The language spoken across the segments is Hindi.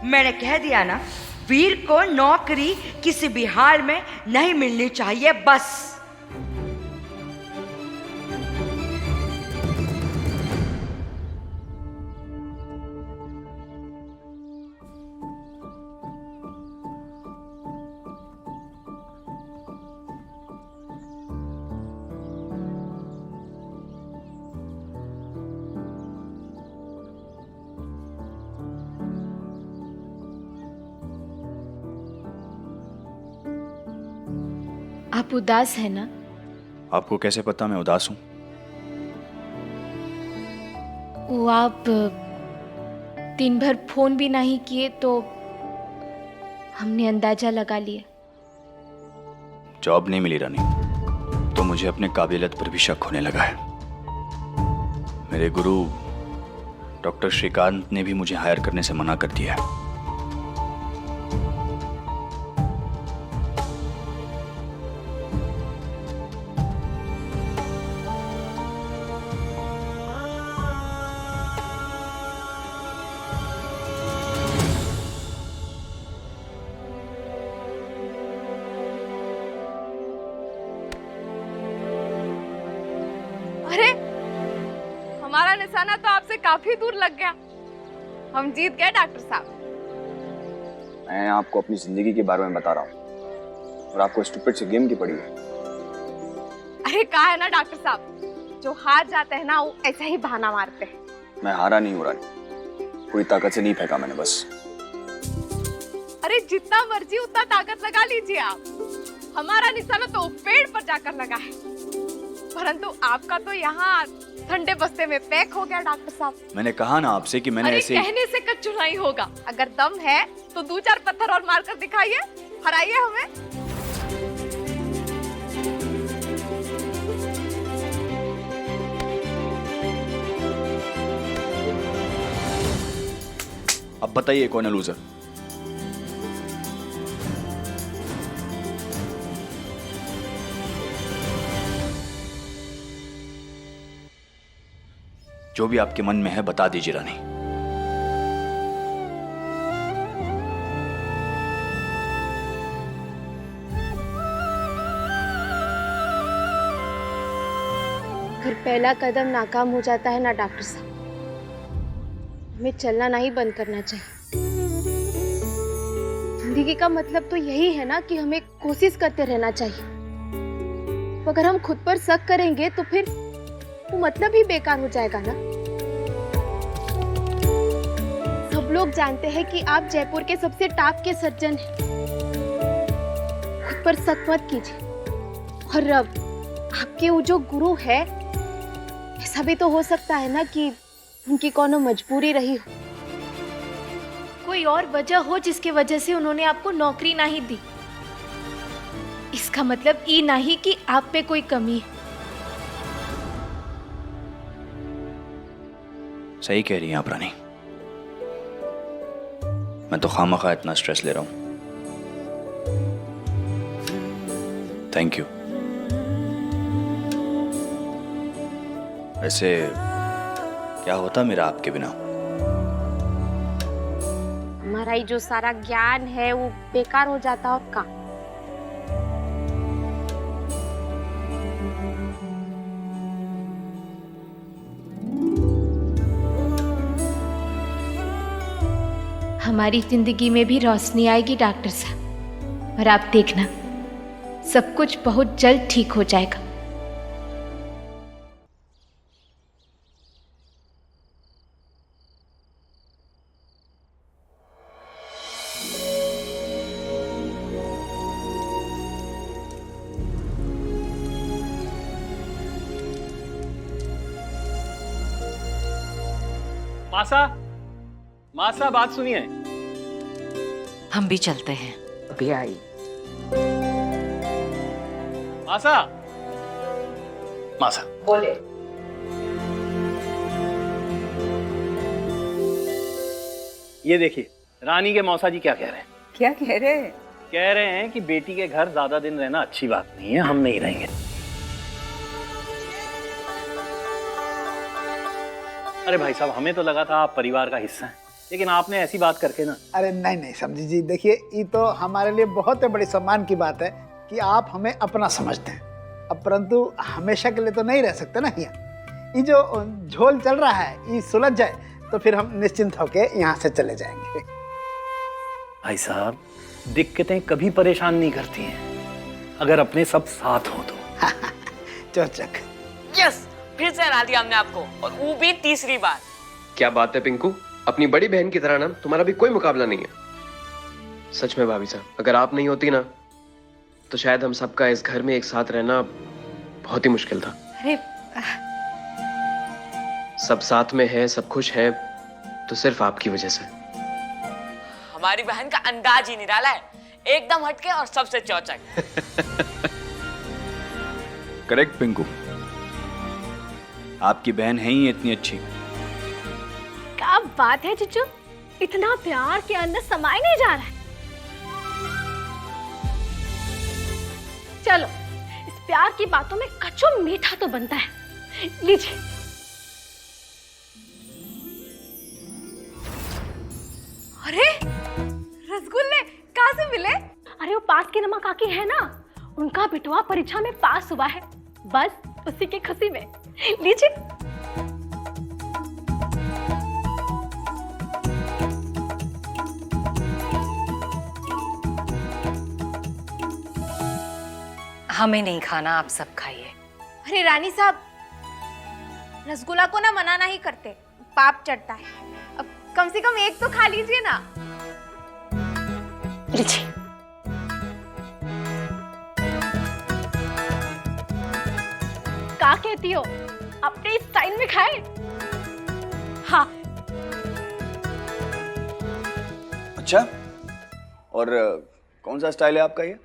मैंने कह दिया ना, वीर को नौकरी किसी भी हाल में नहीं मिलनी चाहिए, बस। आप उदास है ना? आपको कैसे पता मैं उदास हूँ? वो आप दिन भर फोन भी नहीं किए तो हमने अंदाजा लगा लिया। जॉब नहीं मिली रानी, तो मुझे अपने काबिलियत पर भी शक होने लगा है। मेरे गुरु डॉक्टर श्रीकांत ने भी मुझे हायर करने से मना कर दिया है। अरे, हमारा निशाना तो आपसे काफी दूर लग गया। हम जीत गए डॉक्टर साहब। मैं आपको अपनी जिंदगी के बारे में बता रहा हूँ और आपको स्टूपिड से गेम की पड़ी है। अरे कहा है ना डॉक्टर साहब, जो हार जाते हैं ना वो ऐसा ही बहाना मारते हैं। मैं हारा नहीं हो रहा, पूरी ताकत से नहीं फेंका मैंने, बस। अरे जितना मर्जी उतना ताकत लगा लीजिए आप। हमारा निशाना तो पेड़ पर जाकर लगा है, परंतु आपका तो यहाँ ठंडे बस्ते में पैक हो गया डॉक्टर साहब। मैंने कहा ना आपसे कि मैंने ऐसे कहने से कच्चू नहीं होगा। अगर दम है तो 2-4 पत्थर और मारकर दिखाइए, हराइए हमें। अब बताइए कौन है लूजर? जो भी आपके मन में है बता दीजिए रानी। अगर पहला कदम नाकाम हो जाता है ना डॉक्टर साहब, हमें चलना नहीं बंद करना चाहिए। जिंदगी का मतलब तो यही है ना कि हमें कोशिश करते रहना चाहिए। तो अगर हम खुद पर शक करेंगे तो फिर वो मतलब ही बेकार हो जाएगा ना। सब लोग जानते हैं कि आप जयपुर के सबसे टॉप के सर्जन हैं। खुद पर शक मत कीजिए। और अब आपके वो जो गुरु है, ऐसा भी तो हो सकता है ना कि उनकी कोनो मजबूरी रही हो, कोई और वजह हो जिसकी वजह से उन्होंने आपको नौकरी नहीं दी। इसका मतलब ये नहीं कि आप पे कोई कमी है। सही कह रही हैं आप रानी, मैं तो खामखा इतना स्ट्रेस ले रहा हूं। Thank you. वैसे क्या होता मेरा आपके बिना? हमारा ही जो सारा ज्ञान है वो बेकार हो जाता और का। हमारी जिंदगी में भी रोशनी आएगी डॉक्टर साहब, और आप देखना सब कुछ बहुत जल्द ठीक हो जाएगा। मासा, मासा बात सुनिए। हम भी चलते हैं। अभी आई। मासा, मासा बोले। ये देखिए, रानी के मौसा जी क्या कह रहे हैं। क्या कह रहे हैं? कह रहे हैं कि बेटी के घर ज्यादा दिन रहना अच्छी बात नहीं है, हम नहीं रहेंगे। अरे भाई साहब, हमें तो लगा था आप परिवार का हिस्सा हैं, लेकिन आपने ऐसी बात करके ना। अरे नहीं नहीं समझी जी, देखिए ये तो हमारे लिए बहुत बड़ी सम्मान की बात है कि आप हमें अपना समझते हैं। अब परंतु हमेशा के लिए तो नहीं रह सकते ना यहाँ। ये जो झोल चल रहा है ये सुलझ जाए तो फिर हम निश्चिंत होके यहाँ से चले जाएंगे। भाई साहब, दिक्कतें कभी परेशान नहीं करती हैं अगर अपने सब साथ हो तो। चौचक। यस, फिर से हरा दिया हमने आपको, और वो भी तीसरी बार। क्या बात है पिंकू, अपनी बड़ी बहन की तरह ना तुम्हारा भी कोई मुकाबला नहीं है। सच में भाभी साहब, अगर आप नहीं होती ना तो शायद हम सबका इस घर में एक साथ रहना बहुत ही मुश्किल था। अरे सब साथ में है, सब खुश हैं, तो सिर्फ आपकी वजह से। हमारी बहन का अंदाज ही निराला है, एकदम हटके और सबसे चौचक। करेक्ट पिंकू, आपकी बहन है ही इतनी अच्छी। क्या बात है जीजू, इतना प्यार के अंदर समाये नहीं जा रहा है। चलो, इस प्यार की बातों में कच्चू मीठा तो बनता है। लीजिए। अरे रसगुल्ले कहाँ से मिले? अरे वो पास की नमा काकी है ना, उनका बिटवा परीक्षा में पास हुआ है, बस उसी की खुशी में। लीजिए। हमें नहीं खाना, आप सब खाइए। अरे रानी साहब, रसगुल्ला को ना मना नहीं करते, पाप चढ़ता है। अब कम से कम एक तो खा लीजिए ना। लीजिए। क्या कहती हो, अपने स्टाइल में खाए? हाँ। अच्छा, और कौन सा स्टाइल है आपका ये?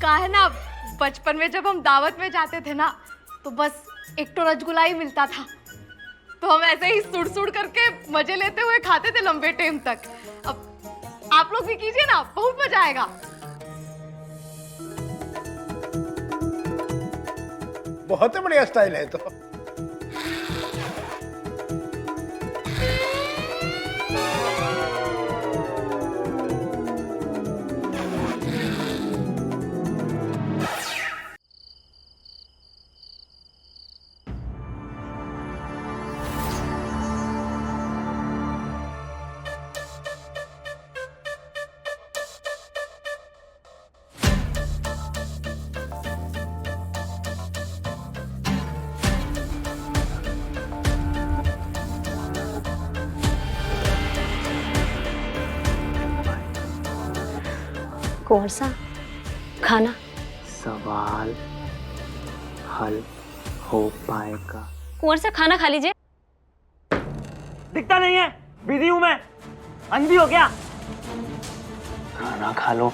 का है ना, बचपन में जब हम दावत में जाते थे ना तो बस एक तो रसगुल्ला ही मिलता था, तो हम ऐसे ही सुड़ सुड़ करके मजे लेते हुए खाते थे लंबे टाइम तक। अब आप लोग भी कीजिए ना, बहुत मजा आएगा। बहुत बढ़िया स्टाइल है तो। कौन सा खाना? सवाल हल हो पाएगा। कुंवर सा खाना खा लीजिए। दिखता नहीं है, बिजी हूं मैं। अंधी हो क्या? खाना खा लो।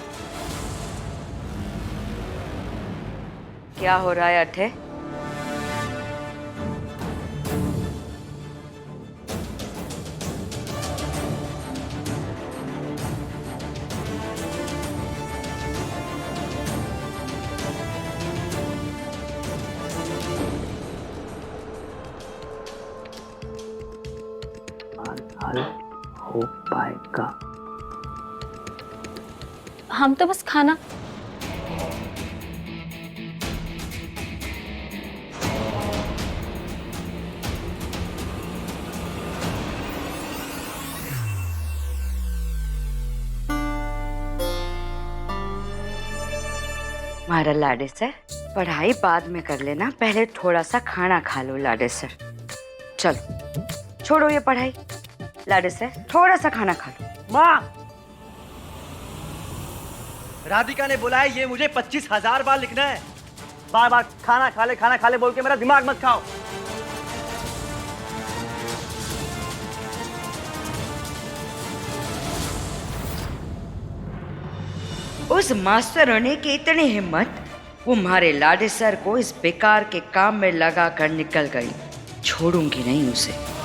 क्या हो रहा है अठे? हल हो पाएगा। हम तो बस खाना। मारा लाडे सर, पढ़ाई बाद में कर लेना, पहले थोड़ा सा खाना खा लो लाडे सर। चलो छोड़ो ये पढ़ाई, लाडे सर थोड़ा सा खाना खा लो। माँ, राधिका ने बोला है ये मुझे 25,000 बार लिखना है। बार बार खाना खा ले बोल के मेरा दिमाग मत खाओ। उस मास्टरों ने की इतनी हिम्मत, तुम्हारे लाडे सर को इस बेकार के काम में लगा कर निकल गई। छोड़ूंगी नहीं उसे।